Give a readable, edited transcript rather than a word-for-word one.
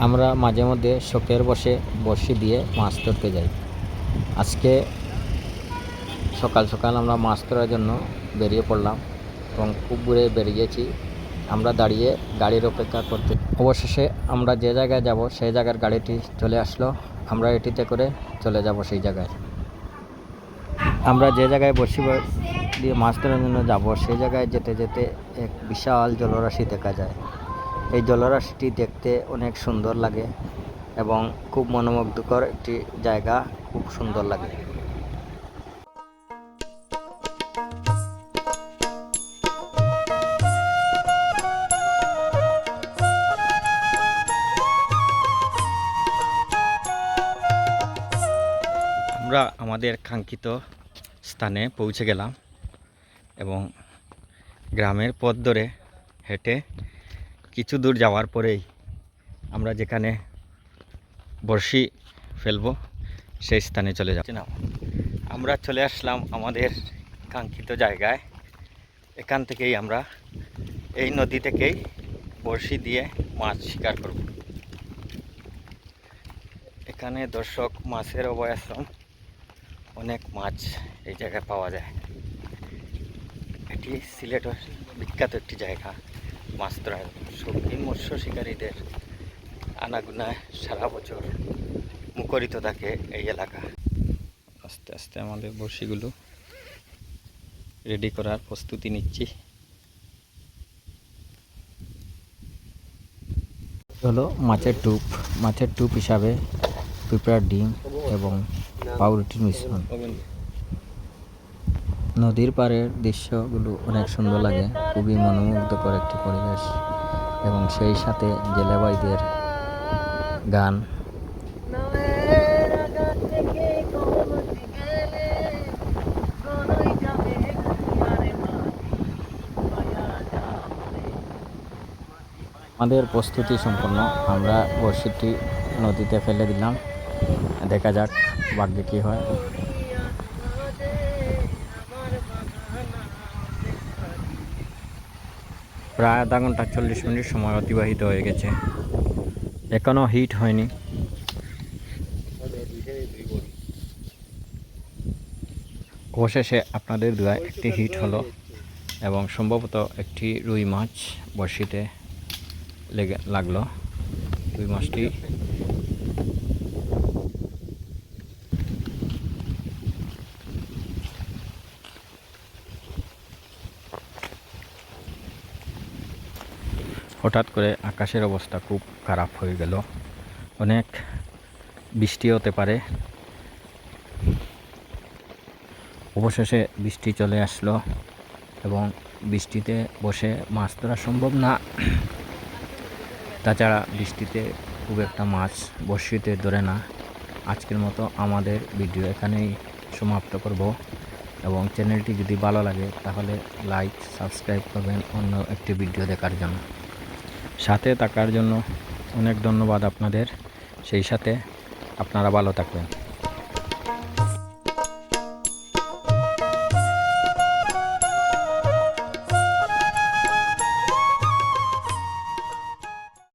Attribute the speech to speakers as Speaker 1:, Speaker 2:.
Speaker 1: আমরা মাঝে মধ্যে শখের বসে বড়শি দিয়ে মাছ ধরতে যাই। আজকে সকাল সকাল আমরা মাছ ধরার জন্য বেরিয়ে পড়লাম এবং খুব দূরে বেরিয়েছি। আমরা দাঁড়িয়ে গাড়ির অপেক্ষা করতে, অবশেষে আমরা যে জায়গায় যাব সেই জায়গার গাড়িটি চলে আসলো। আমরা এটিতে করে চলে যাব সেই জায়গায়। আমরা যে জায়গায় বড়শি দিয়ে মাছ ধরার জন্য যাব সেই জায়গায় যেতে যেতে এক বিশাল জলরাশি দেখা যায়। এই জলরাশিটি দেখতে অনেক সুন্দর লাগে এবং খুব মনোমুগ্ধকর একটি জায়গা, খুব সুন্দর লাগে। আমরা আমাদের কাঙ্ক্ষিত স্থানে পৌঁছে গেলাম এবং গ্রামের পথ ধরে হেঁটে কিছু দূর যাওয়ার পরেই আমরা যেখানে বড়শি ফেলবো সেই স্থানে চলে যাচ্ছি না। আমরা চলে আসলাম আমাদের কাঙ্ক্ষিত জায়গায়। এখান থেকেই আমরা এই নদী থেকেই বড়শি দিয়ে মাছ শিকার করব। এখানে দর্শক মাছের অভয়াশ্রম, অনেক মাছ এই জায়গায় পাওয়া যায়। এটি সিলেটের বিখ্যাত একটি জায়গা মাছ ধরার। শৌখিন মৎস্য শিকারীদের আনাগোনায় সারা বছর মুখরিত থাকে এই এলাকা। আস্তে আস্তে আমাদের বড়শিগুলো রেডি করার প্রস্তুতি নিচ্ছি। হলো মাছের টুপ হিসাবে পিঁপড়ার ডিম এবং পাউরুটির মিশ্রণ। নদীর পাড়ের দৃশ্যগুলো অনেক সুন্দর লাগে, খুবই মনোমুগ্ধকর একটি পরিবেশ এবং সেই সাথে জেলে ভাইদের গান। আমাদের প্রস্তুতি সম্পন্ন। আমরা বড়শিটি নদীতে ফেলে দিলাম, দেখা যাক ভাগ্যে কী হয়। প্রায় আধা ঘন্টা 40 মিনিট সময় অতিবাহিত হয়ে গেছে, এখনও হিট হয়নি। অবশেষে আপনাদের দোয়ায় একটি হিট হলো এবং সম্ভবত একটি রুই মাছ বড়শিতে লাগলো। রুই মাছটি হঠাৎ করে আকাশের অবস্থা খুব খারাপ হয়ে গেল, অনেক বৃষ্টি হতে পারে। অবশেষে বৃষ্টি চলে আসলো এবং বৃষ্টিতে বসে মাছ ধরা সম্ভব না। তাছাড়া বৃষ্টিতে খুব একটা মাছ বড়শিতে ধরে না। আজকের মতো আমাদের ভিডিও এখানেই সমাপ্ত করব এবং চ্যানেলটি যদি ভালো লাগে তাহলে লাইক সাবস্ক্রাইব করবেন অন্য একটি ভিডিও দেখার জন্য। সাথে থাকার জন্য অনেক ধন্যবাদ আপনাদের। সেই সাথে আপনারা ভালো থাকবেন।